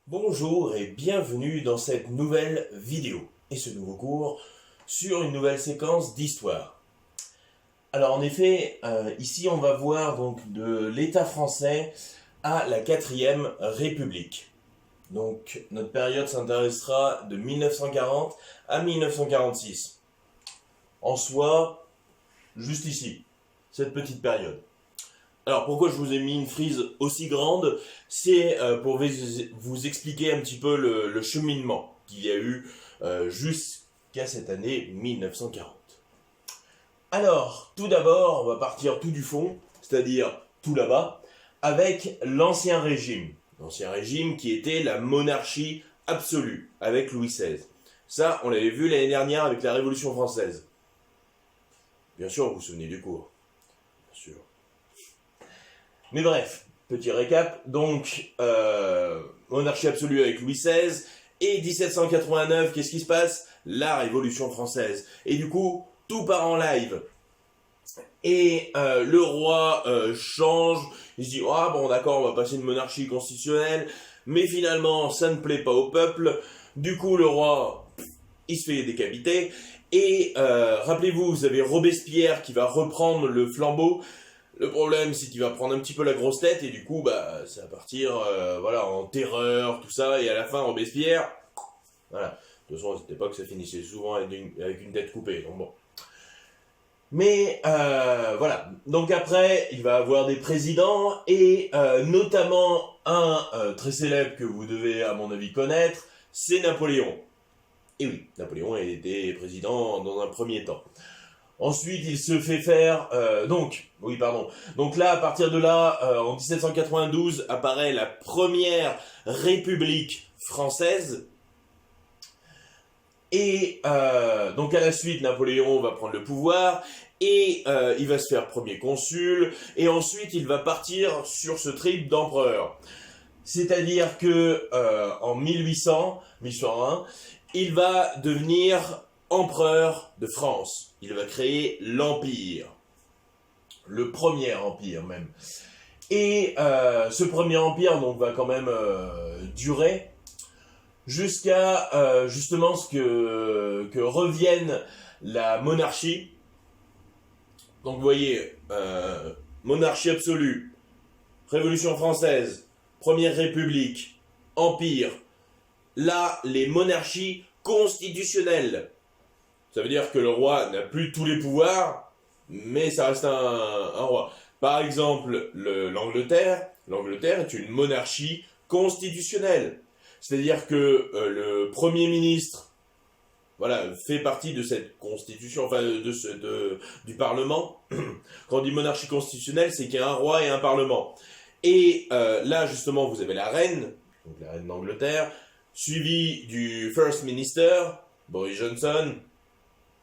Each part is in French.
Bonjour et bienvenue dans cette nouvelle vidéo et ce nouveau cours sur une nouvelle séquence d'histoire. Alors en effet, ici on va voir donc de l'État français à la 4e République. Donc notre période s'intéressera de 1940 à 1946. En soi, juste ici, cette petite période. Alors pourquoi je vous ai mis une frise aussi grande? C'est pour vous expliquer un petit peu le cheminement qu'il y a eu jusqu'à cette année 1940. Alors, tout d'abord, on va partir tout du fond, c'est-à-dire tout là-bas, avec l'Ancien Régime. L'Ancien Régime qui était la monarchie absolue, avec Louis XVI. Ça, on l'avait vu l'année dernière avec la Révolution française. Bien sûr, vous vous souvenez du cours. Bien sûr. Mais bref, petit récap. Donc, monarchie absolue avec Louis XVI. Et 1789, qu'est-ce qui se passe? La Révolution française. Et du coup, tout part en live. Et le roi change. Il se dit, ah bon d'accord, on va passer une monarchie constitutionnelle. Mais finalement, ça ne plaît pas au peuple. Du coup, le roi, il se fait décapiter. Et rappelez-vous, vous avez Robespierre qui va reprendre le flambeau. Le problème, c'est qu'il va prendre un petit peu la grosse tête et du coup, ça va partir voilà, en terreur, tout ça. Et à la fin, Robespierre, voilà. De toute façon, à cette époque, ça finissait souvent avec une tête coupée. Donc bon. Mais voilà. Donc après, il va avoir des présidents et notamment un très célèbre que vous devez, à mon avis, connaître, c'est Napoléon. Et oui, Napoléon a été président dans un premier temps. Ensuite, il se fait faire... Donc là, à partir de là, en 1792, apparaît la première République française. Et donc à la suite, Napoléon va prendre le pouvoir et il va se faire premier consul. Et ensuite, il va partir sur ce trip d'empereur. C'est-à-dire que en 1801, il va devenir empereur de France. Il va créer l'Empire. Le premier empire même. Et ce premier empire donc, va quand même durer jusqu'à justement ce que revienne la monarchie. Donc vous voyez, monarchie absolue, Révolution française, Première République, Empire. Là, les monarchies constitutionnelles. Ça veut dire que le roi n'a plus tous les pouvoirs, mais ça reste un roi. Par exemple, l'Angleterre est une monarchie constitutionnelle. C'est-à-dire que le Premier ministre voilà, fait partie de cette constitution, enfin du Parlement. Quand on dit monarchie constitutionnelle, c'est qu'il y a un roi et un Parlement. Et là, justement, vous avez la reine, donc la reine d'Angleterre, suivie du First Minister, Boris Johnson.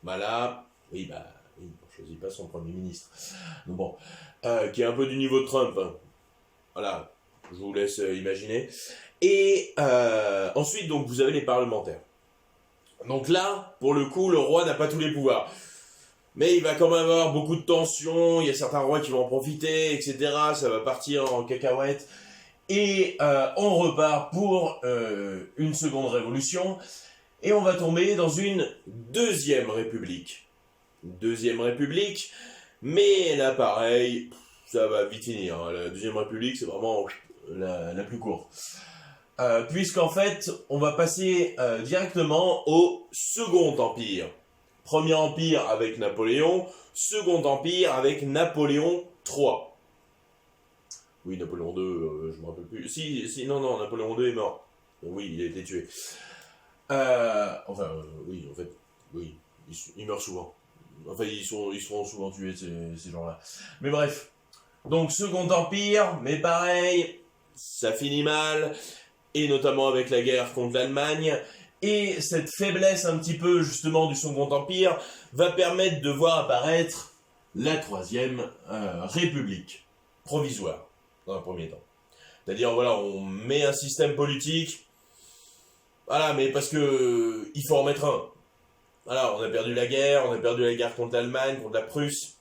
Voilà, oui, on choisit pas son Premier ministre. Donc bon, qui est un peu du niveau de Trump. Hein. Voilà, je vous laisse imaginer. Et ensuite, donc, vous avez les parlementaires. Donc là, pour le coup, le roi n'a pas tous les pouvoirs. Mais il va quand même avoir beaucoup de tensions, il y a certains rois qui vont en profiter, etc. Ça va partir en cacahuète. Et on repart pour une seconde révolution. Et on va tomber dans une deuxième république. Deuxième république, mais là pareil, ça va vite finir. Hein. La deuxième république, c'est vraiment la plus courte. Puisqu'en fait, on va passer directement au Second Empire. Premier Empire avec Napoléon, Second Empire avec Napoléon III. Oui, Napoléon II, je me rappelle plus. Non, Napoléon II est mort. Oui, il a été tué. Oui, en fait, oui, ils meurent souvent. Enfin, ils seront souvent tués, ces gens-là. Mais bref. Donc, Second Empire, mais pareil, ça finit mal, et notamment avec la guerre contre l'Allemagne. Et cette faiblesse un petit peu, justement, du Second Empire va permettre de voir apparaître la Troisième République provisoire, dans un premier temps. C'est-à-dire, voilà, on met un système politique. Voilà, mais parce que il faut en mettre un. Voilà, on a perdu la guerre contre l'Allemagne, contre la Prusse.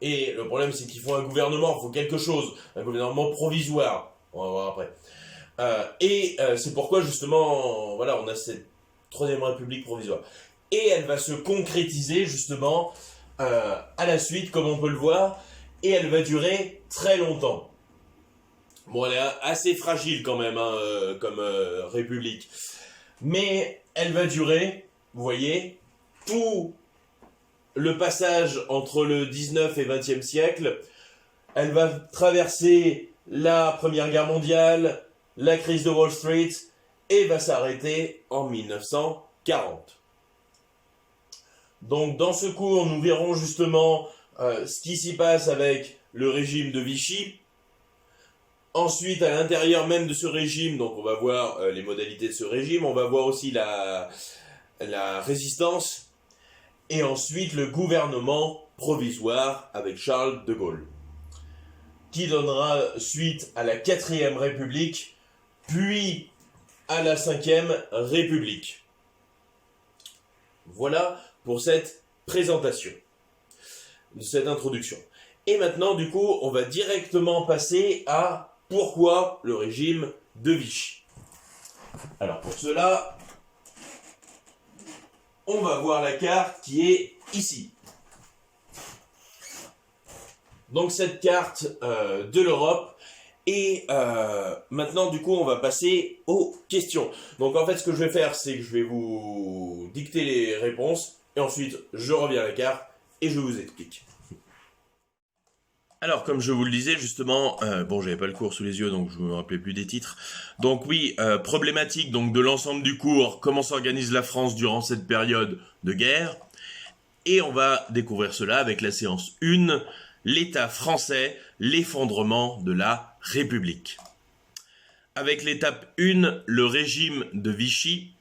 Et le problème, c'est qu'il faut un gouvernement, il faut quelque chose, un gouvernement provisoire. On va voir après. C'est pourquoi justement, voilà, on a cette Troisième République provisoire. Et elle va se concrétiser justement à la suite, comme on peut le voir, et elle va durer très longtemps. Bon, elle est assez fragile quand même, hein, comme république. Mais elle va durer, vous voyez, tout le passage entre le 19 et 20e siècle. Elle va traverser la Première Guerre mondiale, la crise de Wall Street, et va s'arrêter en 1940. Donc dans ce cours, nous verrons justement ce qui s'y passe avec le régime de Vichy. Ensuite, à l'intérieur même de ce régime, donc on va voir les modalités de ce régime, on va voir aussi la résistance, et ensuite le gouvernement provisoire avec Charles de Gaulle, qui donnera suite à la 4e République, puis à la 5e République. Voilà pour cette présentation, de cette introduction. Et maintenant, du coup, on va directement passer à pourquoi le régime de Vichy. Alors pour cela, on va voir la carte qui est ici. Donc cette carte de l'Europe. Et maintenant, du coup, on va passer aux questions. Donc en fait, ce que je vais faire, c'est que je vais vous dicter les réponses. Et ensuite, je reviens à la carte et je vous explique. Alors, comme je vous le disais, justement, bon, j'avais pas le cours sous les yeux, donc je me rappelais plus des titres. Donc oui, problématique donc de l'ensemble du cours, comment s'organise la France durant cette période de guerre. Et on va découvrir cela avec la séance 1, l'État français, l'effondrement de la République. Avec l'étape 1, le régime de Vichy.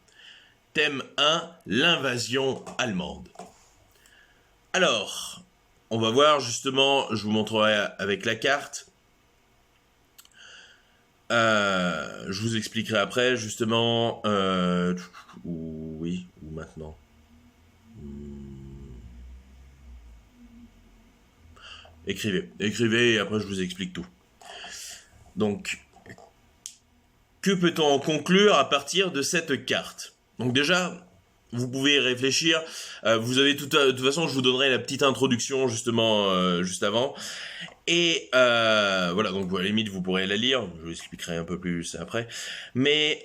Thème 1, l'invasion allemande. Alors, on va voir justement, je vous montrerai avec la carte. Je vous expliquerai après justement. Oui, ou maintenant. Écrivez et après je vous explique tout. Donc, que peut-on en conclure à partir de cette carte? Donc déjà, vous pouvez réfléchir. Vous avez de toute façon, je vous donnerai la petite introduction justement juste avant. Et voilà, donc à la limite, vous pourrez la lire. Je vous expliquerai un peu plus après. Mais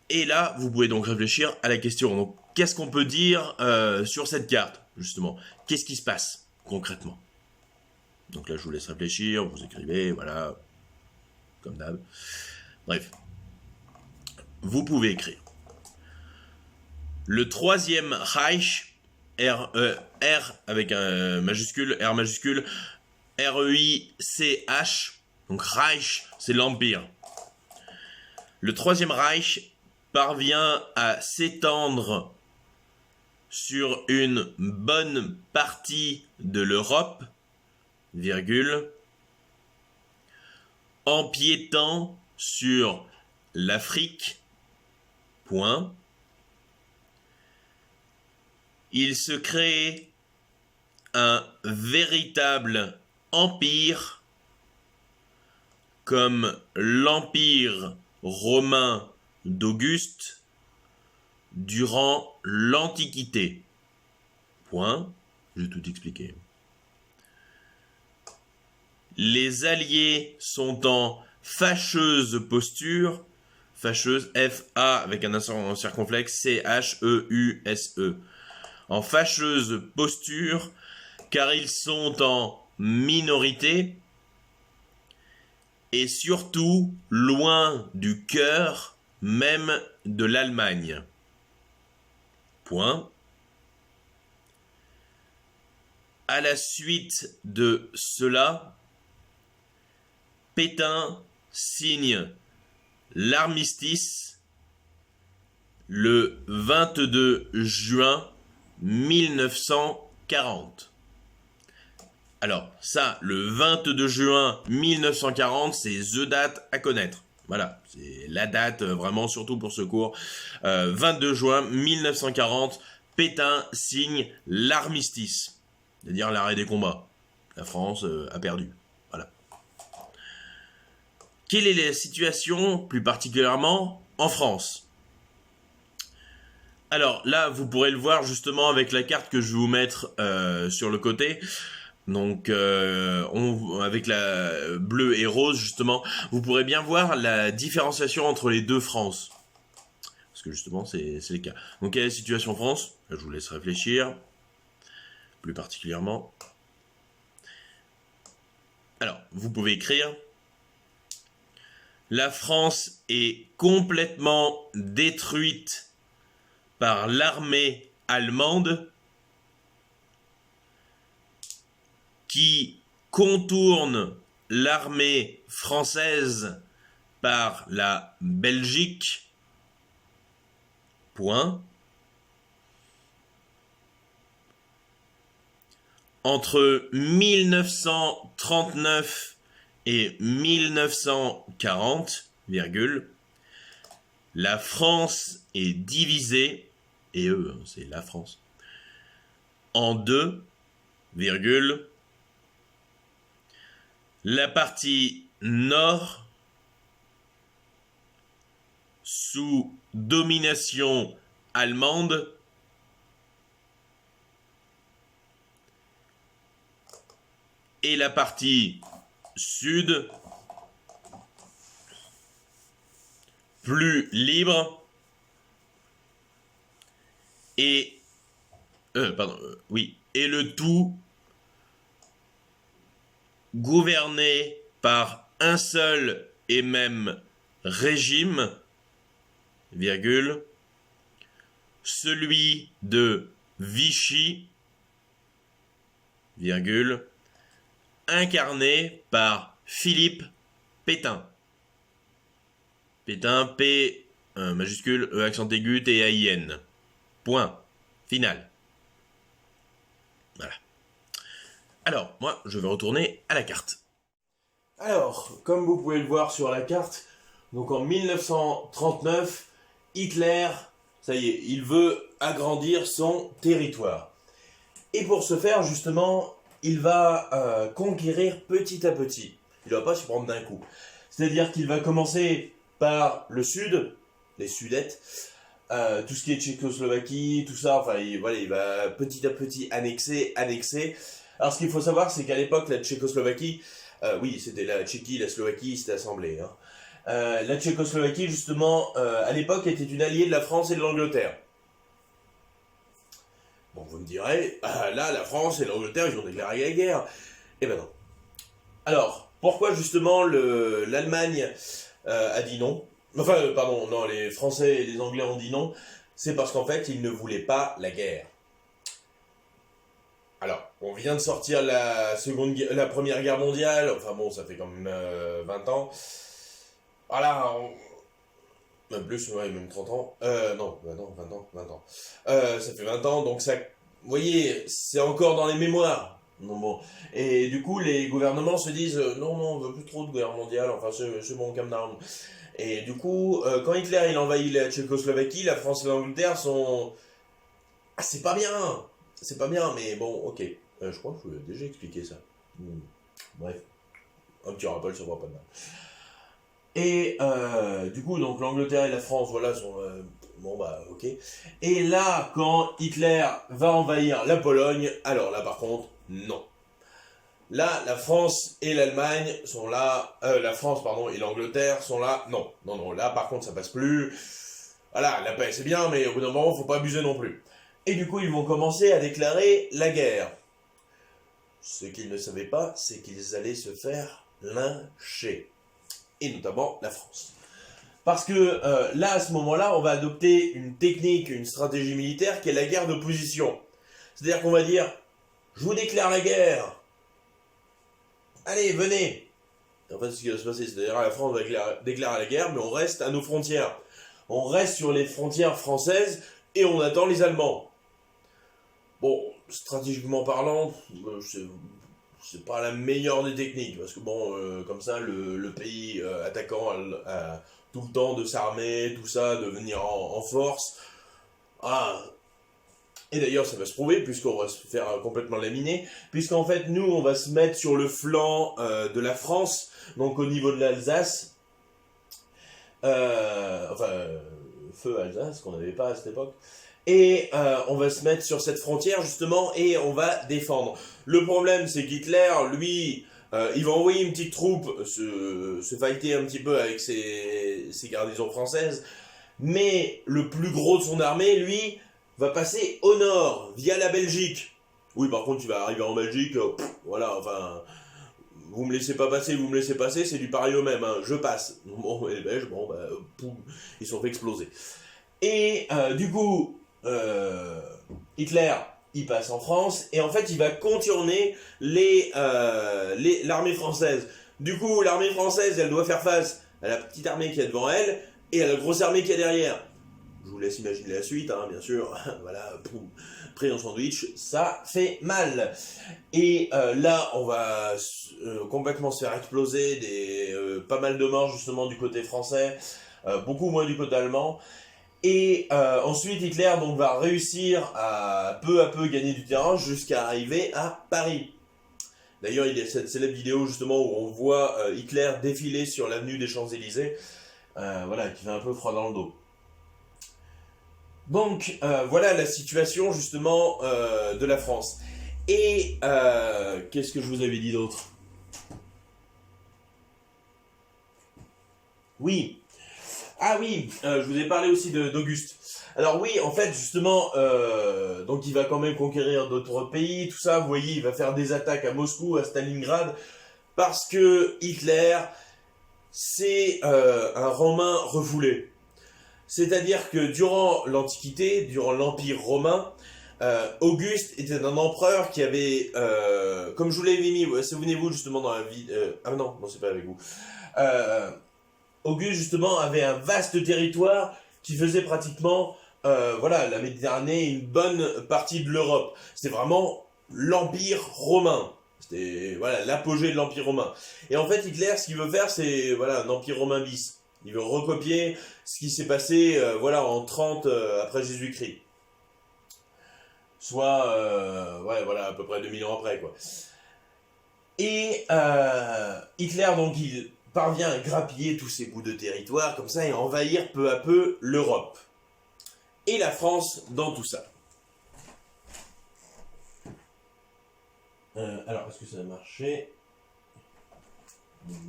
et là, vous pouvez donc réfléchir à la question. Donc, qu'est-ce qu'on peut dire sur cette carte justement? Qu'est-ce qui se passe concrètement? Donc là, je vous laisse réfléchir. Vous écrivez, voilà, comme d'hab. Bref, vous pouvez écrire. Le Troisième Reich, R avec un majuscule, R majuscule, R-E-I-C-H, donc Reich, c'est l'Empire. Le Troisième Reich parvient à s'étendre sur une bonne partie de l'Europe, virgule, empiétant sur l'Afrique, point. Il se crée un véritable empire comme l'empire romain d'Auguste durant l'Antiquité. Point. J'ai tout expliqué. Les Alliés sont en fâcheuse posture, fâcheuse, F-A avec un circonflexe, C-H-E-U-S-E. En fâcheuse posture, car ils sont en minorité et surtout loin du cœur même de l'Allemagne. Point. À la suite de cela, Pétain signe l'armistice le 22 juin 1940. Alors ça, le 22 juin 1940, c'est the date à connaître. Voilà, c'est la date vraiment surtout pour ce cours. 22 juin 1940, Pétain signe l'armistice, c'est-à-dire l'arrêt des combats. La France a perdu. Voilà. quelle est la situation plus particulièrement en France? Alors là, vous pourrez le voir justement avec la carte que je vais vous mettre sur le côté. Donc avec la bleue et rose justement, vous pourrez bien voir la différenciation entre les deux France. Parce que justement, c'est le cas. Donc, quelle est la situation France? Je vous laisse réfléchir. Plus particulièrement. Alors, vous pouvez écrire. La France est complètement détruite par l'armée allemande qui contourne l'armée française par la Belgique. Point. Entre 1939 et 1940, virgule, la France est divisée, et eux, c'est la France, en deux, virgule, la partie nord sous domination allemande et la partie sud plus libre et et le tout gouverné par un seul et même régime, virgule, celui de Vichy, virgule, incarné par Philippe Pétain. Pétain, P, majuscule, E accent aigu, T-A-I-N. Point. Final. Voilà. Alors, moi, je vais retourner à la carte. Alors, comme vous pouvez le voir sur la carte, donc en 1939, Hitler, ça y est, il veut agrandir son territoire. Et pour ce faire, justement, il va conquérir petit à petit. Il ne va pas se prendre d'un coup. C'est-à-dire qu'il va commencer par le sud, les Sudètes, tout ce qui est Tchécoslovaquie, tout ça, enfin, il va petit à petit annexer. Alors, ce qu'il faut savoir, c'est qu'à l'époque, la Tchécoslovaquie, oui, c'était la Tchéquie, la Slovaquie, c'était assemblé. Hein. La Tchécoslovaquie, justement, à l'époque, était une alliée de la France et de l'Angleterre. Bon, vous me direz, là, la France et l'Angleterre, ils ont déclaré la guerre. Eh ben non. Alors, pourquoi, justement, l'Allemagne a dit non? Enfin, pardon, non, les Français et les Anglais ont dit non. C'est parce qu'en fait, ils ne voulaient pas la guerre. Alors, on vient de sortir la Première Guerre mondiale. Enfin bon, ça fait quand même 20 ans. Voilà, même plus, ouais, même 30 ans. Non, 20 ans. Ça fait 20 ans, donc ça, vous voyez, c'est encore dans les mémoires. Non, bon. Et du coup, les gouvernements se disent, non, on veut plus trop de guerre mondiale, enfin, c'est bon, calme down. Et du coup, quand Hitler, il envahit la Tchécoslovaquie, la France et l'Angleterre sont... Ah, c'est pas bien, mais bon, ok. Je crois que je vous ai déjà expliqué ça. Bref, un petit rappel, ça va pas de mal. Et du coup, donc l'Angleterre et la France, voilà, sont... bon, bah, ok. Et là, quand Hitler va envahir la Pologne, alors là, par contre, non. Là, la France et l'Allemagne sont là... la France, pardon, et l'Angleterre sont là... Non, là, par contre, ça passe plus. Voilà, la paix, c'est bien, mais au bout d'un moment, faut pas abuser non plus. Et du coup, ils vont commencer à déclarer la guerre. Ce qu'ils ne savaient pas, c'est qu'ils allaient se faire lyncher. Et notamment la France. Parce que là, à ce moment-là, on va adopter une technique, une stratégie militaire qui est la guerre d'opposition. C'est-à-dire qu'on va dire, je vous déclare la guerre. Allez, venez. En fait, ce qui va se passer, c'est-à-dire la France va déclarer la guerre, mais on reste à nos frontières. On reste sur les frontières françaises et on attend les Allemands. Bon, stratégiquement parlant, c'est pas la meilleure des techniques, parce que bon, comme ça, le pays attaquant a tout le temps de s'armer, tout ça, de venir en force. Ah. Et d'ailleurs, ça va se prouver, puisqu'on va se faire complètement laminer, puisqu'en fait, nous, on va se mettre sur le flanc de la France, donc au niveau de l'Alsace, feu Alsace, qu'on n'avait pas à cette époque. Et on va se mettre sur cette frontière justement et on va défendre. Le problème c'est qu'Hitler, lui, il va envoyer une petite troupe se fighter un petit peu avec ses garnisons françaises. Mais le plus gros de son armée, lui, va passer au nord, via la Belgique. Oui, par contre, il va arriver en Belgique, voilà, enfin... Vous me laissez pas passer, vous me laissez passer, c'est du pareil au même, hein, je passe. Bon, et les Belges, bon, bah, poum, ils sont fait exploser. Et du coup, Hitler, il passe en France, et en fait, il va contourner l'armée française. Du coup, l'armée française, elle doit faire face à la petite armée qui est devant elle, et à la grosse armée qui est derrière. Je vous laisse imaginer la suite, hein, bien sûr. Voilà, poum, pris en sandwich, ça fait mal. Et là, on va complètement se faire exploser, pas mal de morts justement du côté français, beaucoup moins du côté allemand. Et ensuite, Hitler donc, va réussir à peu gagner du terrain jusqu'à arriver à Paris. D'ailleurs, il y a cette célèbre vidéo justement où on voit Hitler défiler sur l'avenue des Champs-Élysées, voilà, qui fait un peu froid dans le dos. Donc voilà la situation justement de la France. Et qu'est-ce que je vous avais dit d'autre? Oui. Ah oui, je vous ai parlé aussi d'Auguste. Alors oui, en fait, justement, donc il va quand même conquérir d'autres pays, tout ça. Vous voyez, il va faire des attaques à Moscou, à Stalingrad, parce que Hitler, c'est un Romain refoulé. C'est-à-dire que durant l'Antiquité, durant l'Empire romain, Auguste était un empereur qui avait, comme je vous l'avais mis, souvenez-vous justement dans la vie... ah non, c'est pas avec vous. Auguste justement avait un vaste territoire qui faisait pratiquement voilà, la Méditerranée, une bonne partie de l'Europe. C'était vraiment l'Empire romain. C'était voilà, l'apogée de l'Empire romain. Et en fait, Hitler, ce qu'il veut faire, c'est voilà, un Empire romain bis. Il veut recopier ce qui s'est passé voilà, en 30 après Jésus-Christ. Soit ouais, voilà, à peu près 2000 ans après. Quoi. Et Hitler, donc, il parvient à grappiller tous ces bouts de territoire comme ça et envahir peu à peu l'Europe. Et la France dans tout ça. Alors, est-ce que ça a marché?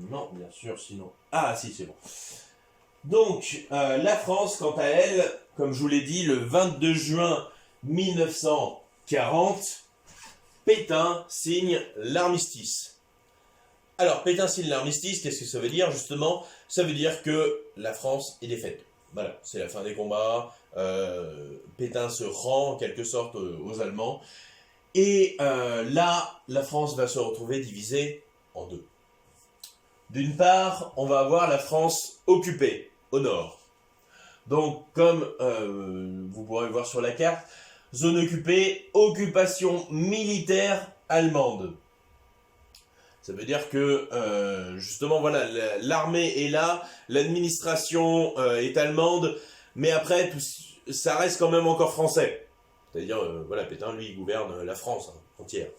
Non, bien sûr, sinon... Ah, si, c'est bon. Donc, la France, quant à elle, comme je vous l'ai dit, le 22 juin 1940, Pétain signe l'armistice. Alors, Pétain signe l'armistice, qu'est-ce que ça veut dire, justement? Ça veut dire que la France est défaite. Voilà, c'est la fin des combats. Pétain se rend, en quelque sorte, aux Allemands. Et là, la France va se retrouver divisée en deux. D'une part, on va avoir la France occupée, au nord. Donc, comme vous pourrez voir sur la carte, zone occupée, occupation militaire allemande. Ça veut dire que, justement, voilà, l'armée est là, l'administration est allemande, mais après, ça reste quand même encore français. C'est-à-dire, voilà, Pétain, lui, il gouverne la France entière.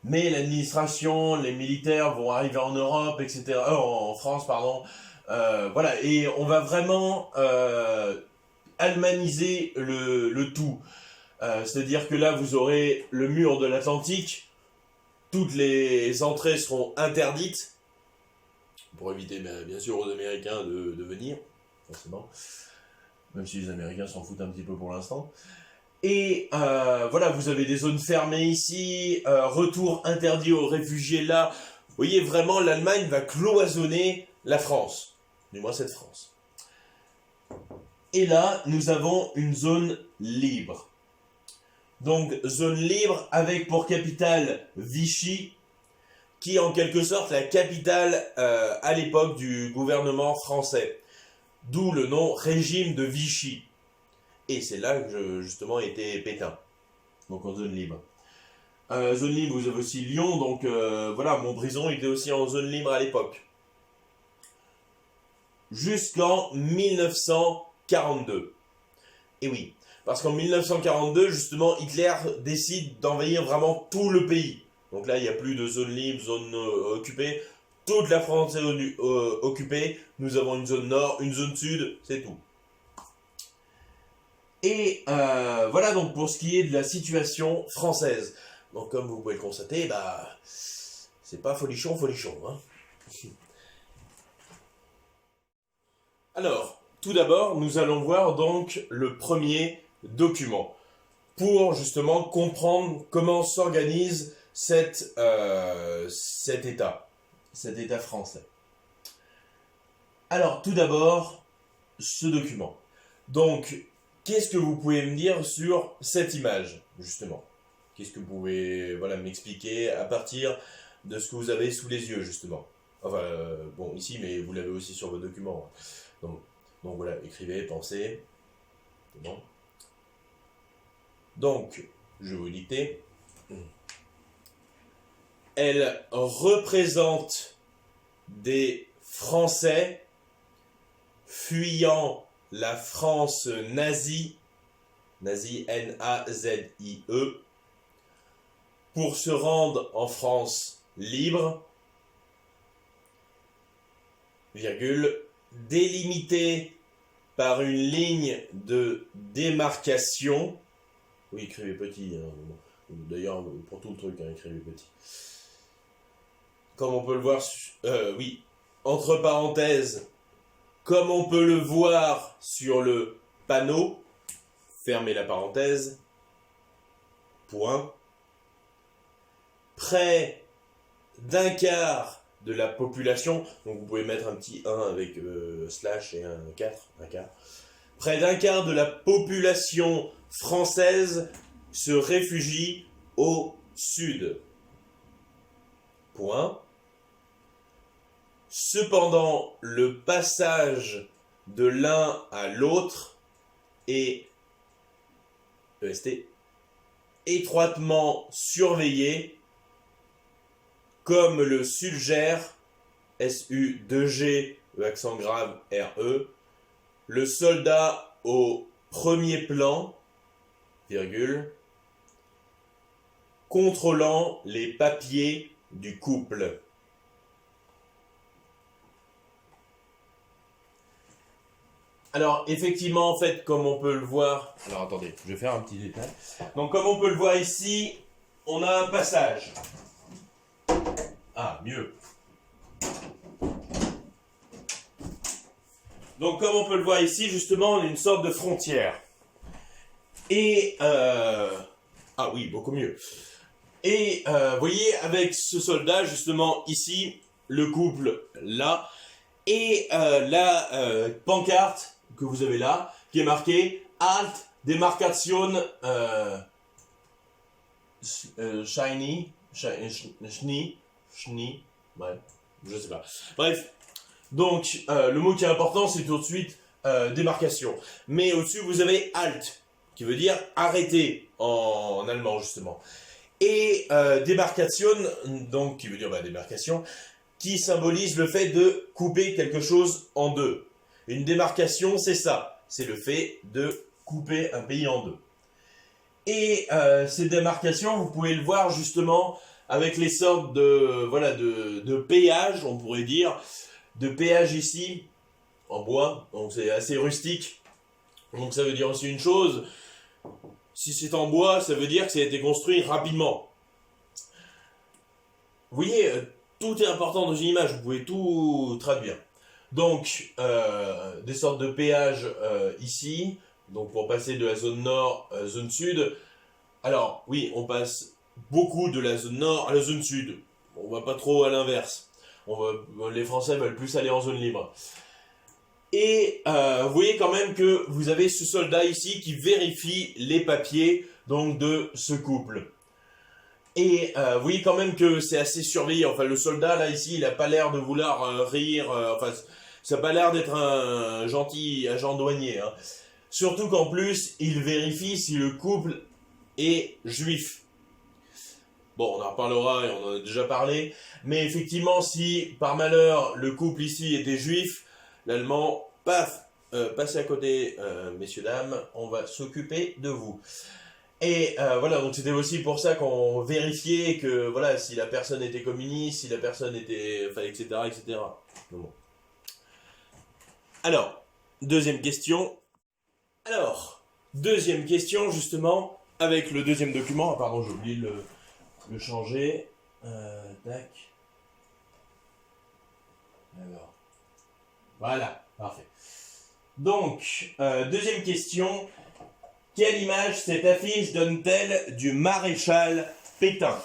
Mais l'administration, les militaires vont arriver en Europe, etc., en France, pardon. Voilà, et on va vraiment allemaniser le tout. C'est-à-dire que là, vous aurez le mur de l'Atlantique, toutes les entrées seront interdites, pour éviter bien sûr aux Américains de venir, forcément, même si les Américains s'en foutent un petit peu pour l'instant. Et voilà, vous avez des zones fermées ici, retour interdit aux réfugiés là. Vous voyez, vraiment, l'Allemagne va cloisonner la France, du moins cette France. Et là, nous avons une zone libre. Donc, zone libre avec pour capitale Vichy, qui est en quelque sorte la capitale à l'époque du gouvernement français. D'où le nom régime de Vichy. Et c'est là que justement était Pétain, donc en zone libre. Zone libre, vous avez aussi Lyon, donc voilà, Montbrison était aussi en zone libre à l'époque. Jusqu'en 1942. Et oui, parce qu'en 1942, justement, Hitler décide d'envahir vraiment tout le pays. Donc là, il n'y a plus de zone libre, zone occupée, toute la France est occupée, nous avons une zone nord, une zone sud, c'est tout. Et voilà donc pour ce qui est de la situation française. Donc comme vous pouvez le constater, bah c'est pas folichon, hein. Alors, tout d'abord, nous allons voir donc le premier document pour justement comprendre comment s'organise cet État français. Alors, tout d'abord, ce document. Donc, qu'est-ce que vous pouvez me dire sur cette image, justement? Qu'est-ce que vous pouvez m'expliquer à partir de ce que vous avez sous les yeux, justement? Enfin, bon, ici, mais vous l'avez aussi sur vos documents. Donc voilà, écrivez, pensez. C'est bon. Donc, je vais vous dicter. Elle représente des Français fuyant la France nazie, N-A-Z-I-E, pour se rendre en France libre, virgule, délimitée par une ligne de démarcation. Oui, écrivez petit, hein. D'ailleurs, pour tout le truc, hein, écrivez petit. Comme on peut le voir, oui, entre parenthèses, comme on peut le voir sur le panneau, fermez la parenthèse, point, près d'un quart de la population, donc vous pouvez mettre un petit 1 avec slash et un 4, un quart, près d'un quart de la population française se réfugie au sud. Point. Cependant, le passage de l'un à l'autre est étroitement surveillé, comme le suggère SU2G, accent grave RE, le soldat au premier plan, virgule, contrôlant les papiers du couple. Alors, effectivement, en fait, comme on peut le voir... Alors, attendez, je vais faire un petit détail. Donc, comme on peut le voir ici, on a un passage. Ah, mieux. Donc, comme on peut le voir ici, justement, on a une sorte de frontière. Et... Ah oui, beaucoup mieux. Et, vous voyez, avec ce soldat, justement, ici, le couple, là, et la pancarte que vous avez là, qui est marquée Halt, Demarcation Shiny, ouais, je sais pas. Bref, donc le mot qui est important, c'est tout de suite démarcation. Mais au-dessus, vous avez Halt, qui veut dire arrêter en allemand, justement. Et Demarcation, donc qui veut dire démarcation, qui symbolise le fait de couper quelque chose en deux. Une démarcation, c'est ça. C'est le fait de couper un pays en deux. Et ces démarcations, vous pouvez le voir justement avec les sortes de péages, on pourrait dire, de péages ici, en bois, donc c'est assez rustique. Donc ça veut dire aussi une chose, si c'est en bois, ça veut dire que ça a été construit rapidement. Vous voyez, tout est important dans une image, vous pouvez tout traduire. Donc, des sortes de péages ici, donc pour passer de la zone nord à la zone sud. Alors, oui, on passe beaucoup de la zone nord à la zone sud. On va pas trop à l'inverse. Les Français veulent plus aller en zone libre. Et vous voyez quand même que vous avez ce soldat ici qui vérifie les papiers donc de ce couple. Et vous voyez quand même que c'est assez surveillé. Enfin, le soldat là ici, il n'a pas l'air de vouloir rire. Enfin, ça n'a pas l'air d'être un gentil agent douanier. Hein. Surtout qu'en plus, il vérifie si le couple est juif. Bon, on en reparlera et on en a déjà parlé. Mais effectivement, si par malheur le couple ici était juif, l'Allemand, paf, passez à côté, messieurs, dames, on va s'occuper de vous. Et voilà, donc c'était aussi pour ça qu'on vérifiait que voilà, si la personne était communiste, si la personne était, enfin, etc., etc. Bon. Alors, deuxième question. Alors, deuxième question justement avec le deuxième document. Ah pardon, j'ai oublié de le changer. Tac. Alors, voilà, parfait. Donc, deuxième question. Quelle image cette affiche donne-t-elle du maréchal Pétain?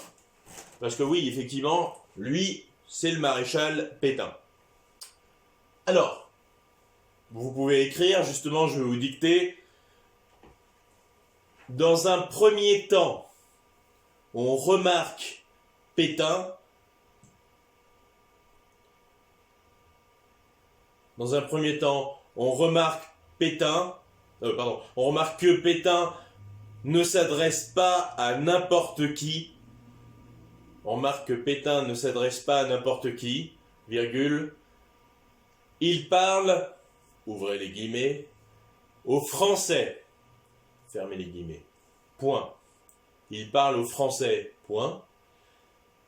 Parce que oui, effectivement, lui, c'est le maréchal Pétain. Alors, vous pouvez écrire, justement, je vais vous dicter. Dans un premier temps, on remarque Pétain. Dans un premier temps, on remarque Pétain. On remarque que Pétain ne s'adresse pas à n'importe qui. On remarque que Pétain ne s'adresse pas à n'importe qui, virgule. Il parle, ouvrez les guillemets, aux Français. Fermez les guillemets. Point. Il parle aux Français. Point.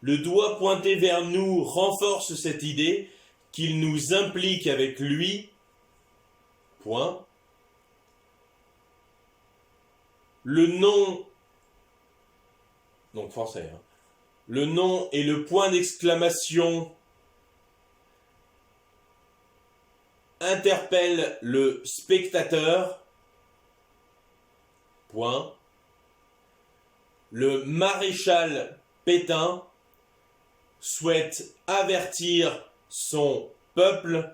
Le doigt pointé vers nous renforce cette idée qu'il nous implique avec lui. Point. Le nom, donc français, hein. Le nom et le point d'exclamation interpellent le spectateur. Point. Le maréchal Pétain souhaite avertir son peuple,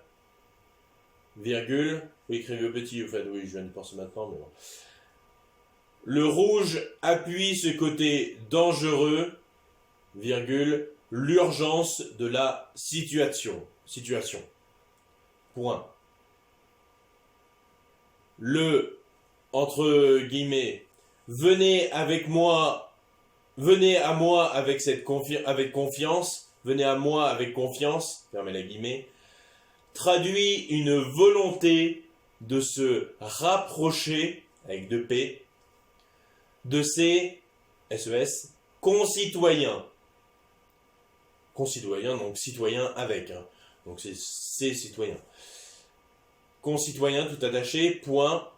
virgule, vous écrivez petit, en fait, oui, je viens de penser maintenant, mais bon. Le rouge appuie ce côté dangereux, virgule, l'urgence de la situation. Point. Le, entre guillemets, venez à moi avec confiance, venez à moi avec confiance, fermez la guillemets, traduit une volonté de se rapprocher, avec 2 P, de ses SES concitoyens. Concitoyens, donc citoyens avec, hein. Donc c'est ses citoyens. Concitoyens tout attaché, point.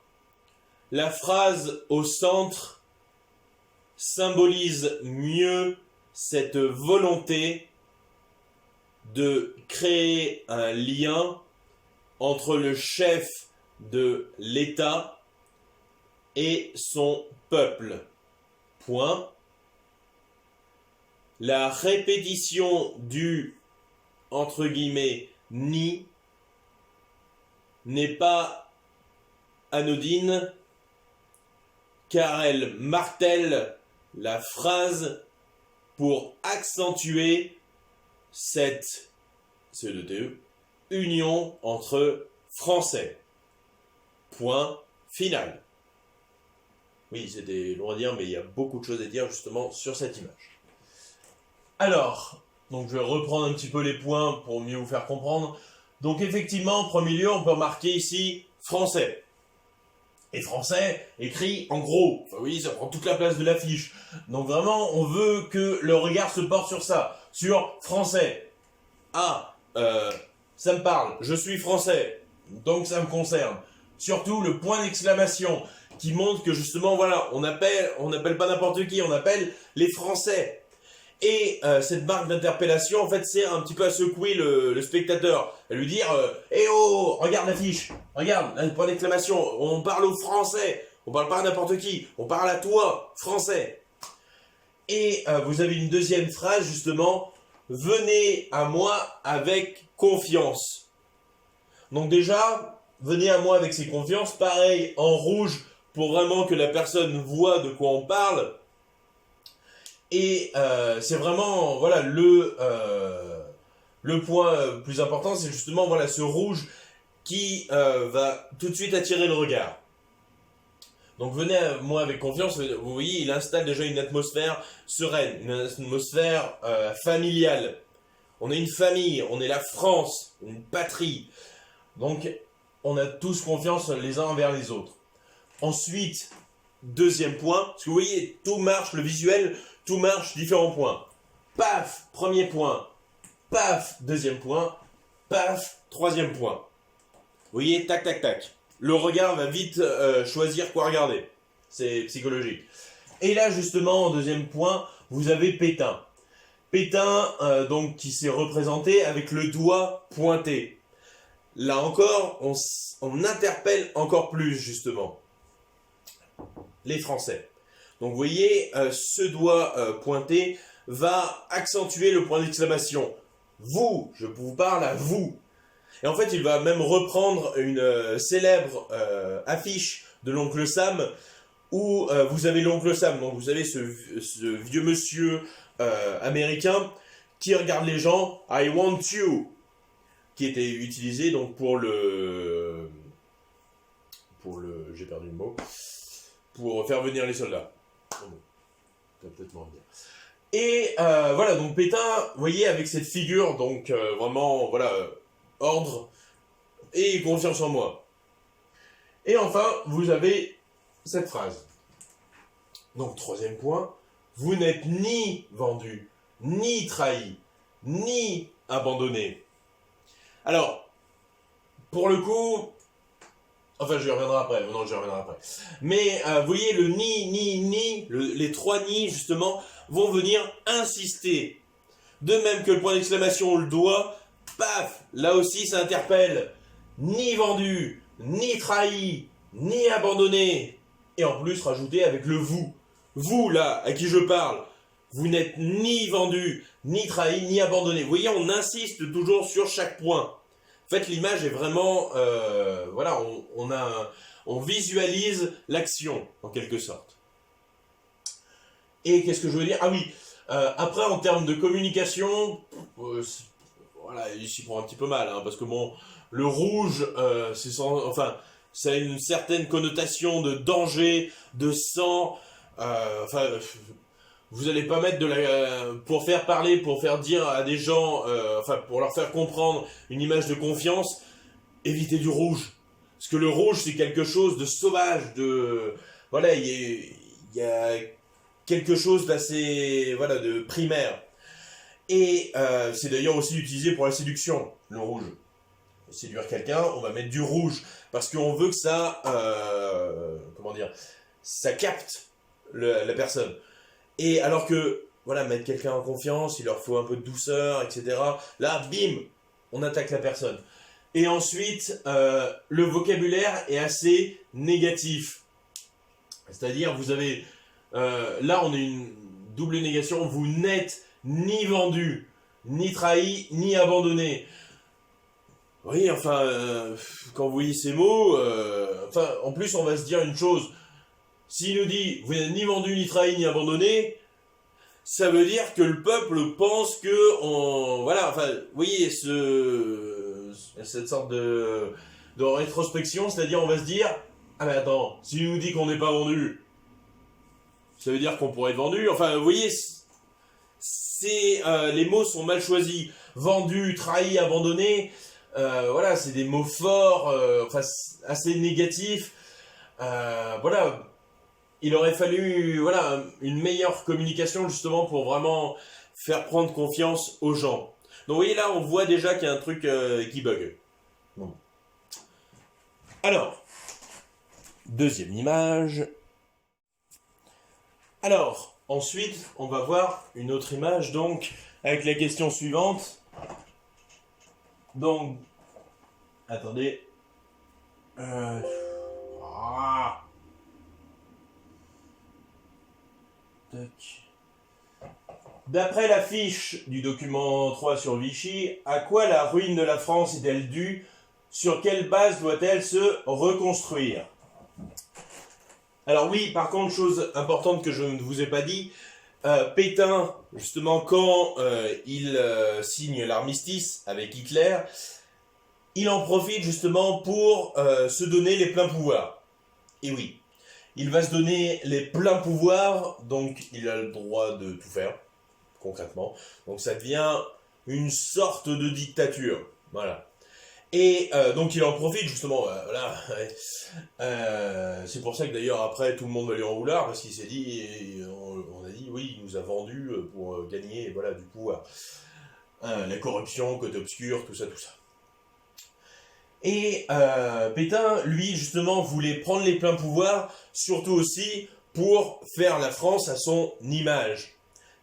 La phrase au centre symbolise mieux cette volonté de créer un lien entre le chef de l'État et son peuple. Point. La répétition du, entre guillemets, ni n'est pas anodine car elle martèle la phrase pour accentuer cette union entre Français. Point final. Oui, c'était long à dire, mais il y a beaucoup de choses à dire justement sur cette image. Alors, donc je vais reprendre un petit peu les points pour mieux vous faire comprendre. Donc effectivement, en premier lieu, on peut remarquer ici Français. Et Français écrit en gros. Enfin oui, ça prend toute la place de l'affiche. Donc vraiment, on veut que le regard se porte sur ça. Sur Français. Ah, ça me parle, je suis Français. Donc ça me concerne. Surtout le point d'exclamation qui montre que justement, voilà, on appelle pas n'importe qui, on appelle les Français. Et cette marque d'interpellation, en fait, sert un petit peu à secouer le spectateur, à lui dire eh oh, regarde l'affiche, regarde, un point d'exclamation, on parle aux Français, on parle pas à n'importe qui, on parle à toi, Français. Et vous avez une deuxième phrase, justement, venez à moi avec confiance. Donc déjà, venez à moi avec ses confiances, pareil, en rouge, pour vraiment que la personne voit de quoi on parle. Et c'est vraiment voilà le point plus important, c'est justement voilà ce rouge qui va tout de suite attirer le regard. Donc venez à moi avec confiance, vous voyez, il installe déjà une atmosphère sereine, une atmosphère familiale. On est une famille, on est la France, une patrie. Donc on a tous confiance les uns envers les autres. Ensuite, deuxième point, parce que vous voyez, tout marche, le visuel, tout marche, différents points. Paf, premier point. Paf, deuxième point. Paf, troisième point. Vous voyez, tac, tac, tac. Le regard va vite choisir quoi regarder. C'est psychologique. Et là, justement, en deuxième point, vous avez Pétain. Pétain, donc, qui s'est représenté avec le doigt pointé. Là encore, on interpelle encore plus, justement, les Français. Donc, vous voyez, ce doigt pointé va accentuer le point d'exclamation. Vous, je vous parle à vous. Et en fait, il va même reprendre une célèbre affiche de l'oncle Sam, où vous avez l'oncle Sam, donc vous avez ce vieux monsieur américain qui regarde les gens, I want you, qui était utilisé donc pour le j'ai perdu le mot, pour faire venir les soldats. Oh bon, ça va peut-être m'en venir. Et voilà, donc Pétain, vous voyez, avec cette figure, donc vraiment, voilà, ordre et confiance en moi. Et enfin, vous avez cette phrase. Donc, troisième point, vous n'êtes ni vendu, ni trahi, ni abandonné. Alors, pour le coup, enfin, je y reviendrai après. Non, je y reviendrai après. Mais, vous voyez, le ni, les trois ni, justement, vont venir insister. De même que le point d'exclamation, le doigt, paf, là aussi, ça interpelle. Ni vendu, ni trahi, ni abandonné. Et en plus, rajouter avec le vous. Vous, là, à qui je parle, vous n'êtes ni vendu, ni trahi, ni abandonné. Vous voyez, on insiste toujours sur chaque point. En fait, l'image est vraiment... voilà, on visualise l'action, en quelque sorte. Et qu'est-ce que je veux dire? Ah oui, après, en termes de communication, voilà, il s'y prend un petit peu mal, hein, parce que bon, le rouge, ça a une certaine connotation de danger, de sang, enfin, vous allez pas mettre pour faire parler, pour faire dire à des gens, enfin, pour leur faire comprendre une image de confiance, évitez du rouge. Parce que le rouge, c'est quelque chose de sauvage, voilà, il y a quelque chose d'assez, voilà, de primaire. Et c'est d'ailleurs aussi utilisé pour la séduction, le rouge. Pour séduire quelqu'un, on va mettre du rouge, parce qu'on veut que ça, comment dire, ça capte la personne. Et alors que, voilà, mettre quelqu'un en confiance, il leur faut un peu de douceur, etc. Là, bim, on attaque la personne. Et ensuite, le vocabulaire est assez négatif. C'est-à-dire, vous avez, là, on a une double négation, vous n'êtes ni vendu, ni trahi, ni abandonné. Oui, enfin, quand vous voyez ces mots, enfin, en plus, on va se dire une chose. S'il nous dit, vous n'êtes ni vendu, ni trahi, ni abandonné, ça veut dire que le peuple pense que voilà, enfin, vous voyez, cette sorte de rétrospection, c'est-à-dire, on va se dire, ah mais attends, s'il nous dit qu'on n'est pas vendu, ça veut dire qu'on pourrait être vendu. Enfin, vous voyez, les mots sont mal choisis. Vendu, trahi, abandonné, voilà, c'est des mots forts, enfin, assez négatifs. Voilà, il aurait fallu, voilà, une meilleure communication justement pour vraiment faire prendre confiance aux gens. Donc vous voyez là, on voit déjà qu'il y a un truc qui bug. Bon. Alors, deuxième image. Alors, ensuite, on va voir une autre image, donc, avec la question suivante. Donc, attendez. D'après la fiche du document 3 sur Vichy, à quoi la ruine de la France est-elle due? Sur quelle base doit-elle se reconstruire? Alors oui, par contre, chose importante que je ne vous ai pas dit, Pétain, justement, quand il signe l'armistice avec Hitler, il en profite justement pour se donner les pleins pouvoirs. Et oui, il va se donner les pleins pouvoirs, donc il a le droit de tout faire, concrètement. Donc ça devient une sorte de dictature, voilà. Et donc il en profite justement, voilà. C'est pour ça que d'ailleurs après tout le monde va lui en vouloir parce qu'il s'est dit, on a dit oui, il nous a vendu pour gagner, voilà, du coup la corruption, côté obscur, tout ça, tout ça. Et Pétain, lui, justement, voulait prendre les pleins pouvoirs, surtout aussi pour faire la France à son image.